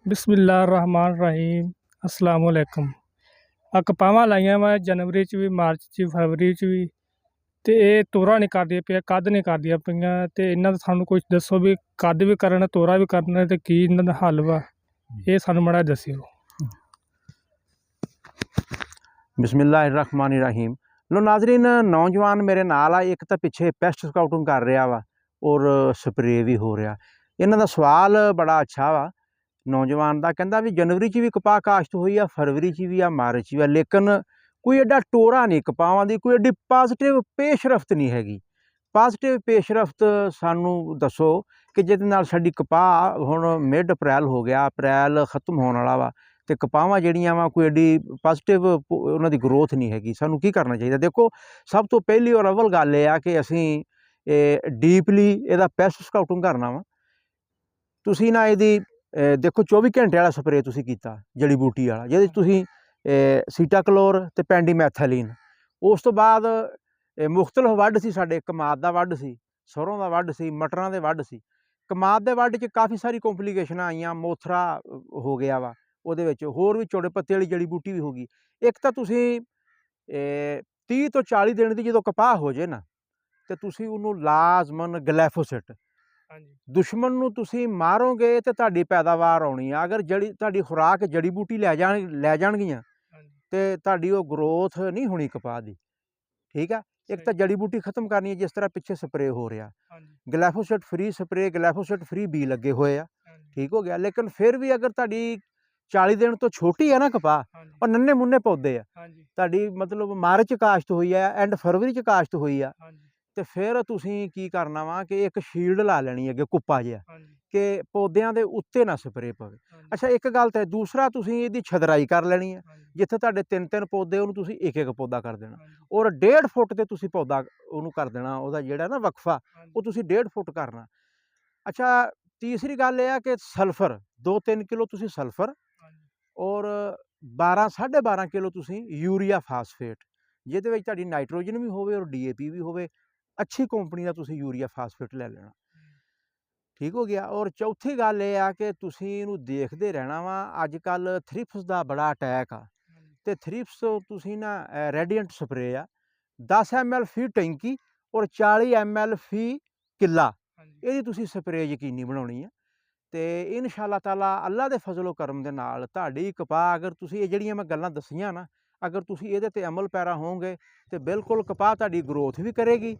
बिस्मिल्लाहिर्रहमानिर्रहीम अस्सलाम वालेकुम। आ कपावां लाइयां वा जनवरी च भी, मार्च च, फरवरी च भी ते ਇਹ ਤੋਰਾ ਨਹੀਂ ਕਰਦੀਆਂ ਪਈਆਂ, ਕੱਦ ਨਹੀਂ ਕਰਦੀਆਂ ਪਈਆਂ ਤੇ ਇਹਨਾਂ ਦਾ ਸਾਨੂੰ ਕੁਝ ਦੱਸੋ ਵੀ ਕੱਦ ਵੀ ਕਰਨ, ਤੋਰਾ ਵੀ ਕਰਨਾ ਤੇ ਕੀ ਇਹਨਾਂ ਦਾ ਹੱਲ ਵਾ, ਇਹ ਸਾਨੂੰ ਮਾੜਾ ਜਿਹਾ ਦੱਸਿਓ। बिस्मिल्लाहिर्रहमानिर्रहीम। लो नाजरीन, नौजवान मेरे नाल आ, एक तो पिछे पेस्ट स्काउटिंग कर रहा वा और स्प्रे भी हो रहा। इन्हां दा सवाल बड़ा अच्छा वा नौजवान का, कहता भी जनवरी च भी कपाह काश्त हुई आ, फरवरी च भी आ, मार्च च भी आ, लेकिन कोई एडा टोरा नहीं कपाहां दी, कोई एडी पॉजिटिव पेशरफ्त नहीं हैगी। पॉजिटिव पेशरफ्त सानू दसो कि जिहदे नाल साडी कपाह हुण मिड अप्रैल हो गया, अप्रैल खत्म होने वाला वा ते कपाहां जिहड़ियां वा कोई एडी पॉजिटिव उन्हां दी ग्रोथ नहीं हैगी। सानू की करना चाहिए? देखो, सब तो पहली और अव्वल गल इह आ कि असीं डीपली इहदा पेस्ट स्काउटिंग करना वा। तुसीं ना इहदी देखो 24 घंटे वाला स्प्रे तुसीं कीता जड़ी बूटी वाला, जिहदे तुसीं सीटाक्लोर ते पेंडीमैथिलीन, उस तो बाद मुख्तलिफ वड्ड सी, साडे कमाद दा वड्ड सी, सरों दा वड्ड सी, मटरां दे वड्ड सी। कमाद दे वड्ड च काफ़ी सारी कॉम्पलीकेशनां आईयां, मोथरा हो गया वा, ਉਹਦੇ ਵਿੱਚ ਹੋਰ ਵੀ ਚੌੜੇ ਪੱਤੇ ਵਾਲੀ ਜੜੀ ਬੂਟੀ ਵੀ ਹੋ ਗਈ। ਇੱਕ ਤਾਂ ਤੁਸੀਂ 30 ਤੋਂ 40 ਦਿਨ ਦੀ ਜਦੋਂ ਕਪਾਹ ਹੋ ਜੇ ਨਾ, ਤੇ ਤੁਸੀਂ ਉਹਨੂੰ ਲਾਜ਼ਮਨ ਗਲੈਫੋਸਿਟ, ਦੁਸ਼ਮਣ ਨੂੰ ਤੁਸੀਂ ਮਾਰੋਗੇ ਤੇ ਤੁਹਾਡੀ ਪੈਦਾਵਾਰ ਆਉਣੀ ਆ। ਅਗਰ ਜੜੀ ਤੁਹਾਡੀ ਖੁਰਾਕ ਜੜੀ ਬੂਟੀ ਲੈ ਜਾਣਗੀਆਂ ਤੇ ਤੁਹਾਡੀ ਉਹ ਗਰੋਥ ਨਹੀਂ ਹੋਣੀ ਕਪਾਹ ਦੀ। ਠੀਕ ਆ, ਇੱਕ ਤਾਂ ਜੜੀ ਬੂਟੀ ਖਤਮ ਕਰਨੀ ਹੈ, ਜਿਸ ਤਰ੍ਹਾਂ ਪਿੱਛੇ ਸਪਰੇ ਹੋ ਰਿਹਾ, ਗਲੈਫੋਸਿਟ ਫਰੀ ਸਪਰੇ, ਗਲੈਫੋਸਿਟ ਫਰੀ ਬੀ ਲੱਗੇ ਹੋਏ ਆ, ਠੀਕ ਹੋ ਗਿਆ। ਲੇਕਿਨ ਫਿਰ ਵੀ ਅਗਰ ਤੁਹਾਡੀ 40 दिन तो छोटी है ना कपाह और नन्हे मुन्ने पौधे आ, ਤੁਹਾਡੀ मतलब मार्च काश्त हुई है, एंड फरवरी च काश्त हुई आ, ਤੇ ਫਿਰ ਤੁਸੀਂ ਕੀ ਕਰਨਾ ਵਾ ਕਿ ਇੱਕ ਸ਼ੀਲਡ ਲਾ ਲੈਣੀ ਅੱਗੇ ਕੁੱਪਾ ਜਿਹਾ ਕਿ ਪੌਦਿਆਂ ਦੇ ਉੱਤੇ ਨਾ ਸਪਰੇ ਪਵੇ। ਅੱਛਾ, ਇੱਕ ਗੱਲ ਤਾਂ ਦੂਸਰਾ, ਤੁਸੀਂ ਇਹਦੀ ਛਦਰਾਈ ਕਰ ਲੈਣੀ ਹੈ। ਜਿੱਥੇ ਤੁਹਾਡੇ 3-3 ਪੌਦੇ, ਉਹਨੂੰ ਤੁਸੀਂ ਇੱਕ ਪੌਦਾ ਕਰ ਦੇਣਾ ਔਰ 1.5 ਫੁੱਟ ਤੇ ਤੁਸੀਂ ਪੌਦਾ ਉਹਨੂੰ ਕਰ ਦੇਣਾ, ਉਹਦਾ ਜਿਹੜਾ ਨਾ ਵਕਫਾ ਉਹ ਤੁਸੀਂ 1.5 ਫੁੱਟ ਕਰਨਾ। ਅੱਛਾ, ਤੀਸਰੀ ਗੱਲ ਇਹ ਆ ਕਿ ਸਲਫਰ 2-3 ਕਿਲੋ ਤੁਸੀਂ ਸਲਫਰ और 12-12.5 किलो तुसी यूरिया फास्फेट, जिहदे विच तुहाडी नाइट्रोजन भी होवे और DAP भी होवे, अच्छी कंपनी का तुसी यूरिया फास्फेट ले लेना। ठीक हो गया। और चौथी गल ये आ कि तुसी इहनूं देखदे रहना वा, अजकल थ्रिप्स का बड़ा अटैक आ, ते थ्रिप्स तुसी ना रेडिएंट स्प्रे आ 10 ml फी टैंकी और 40 ml फी किला, इहदी तुसी स्प्रे यकीनी बनाउणी है। तो इंशाअल्लाह ताला अल्लाह के फजलो करम दे नाल तुहाडी कपाह, अगर तुसी ये जिहड़ियां मैं गल्लां दस्सियां ना, अगर तुसी इहदे ते अमल पैरा होवोगे तो बिल्कुल कपाह तुहाडी ग्रोथ भी करेगी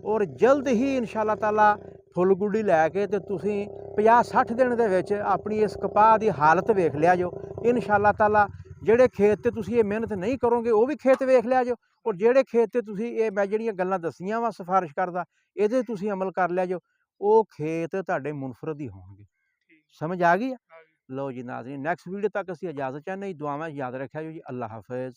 और जल्द ही इंशाअल्लाह ताला फुल गुड्डी लैके ते तुसी 50-60 दिन दे विच अपनी इस कपाह की हालत वेख लिया जो। इंशाअल्लाह ताला जिहड़े खेत ते तुसी ये मेहनत नहीं करोगे वो भी खेत वेख लिया जो, और जिहड़े खेत ते तुसी ये मैं जिहड़ियां गल्लां दस्सियां वा सिफारिश करदा, इहदे तुसी अमल कर लिया जो, वो खेत तुहाडे मुनफरद ही होणगे। समझ आ गई? लो जी नाज़रीन, नैक्सट वीडियो तक असीं इजाज़त चाहते, दुआवां याद रखिया जी। अल्लाह हाफिज़।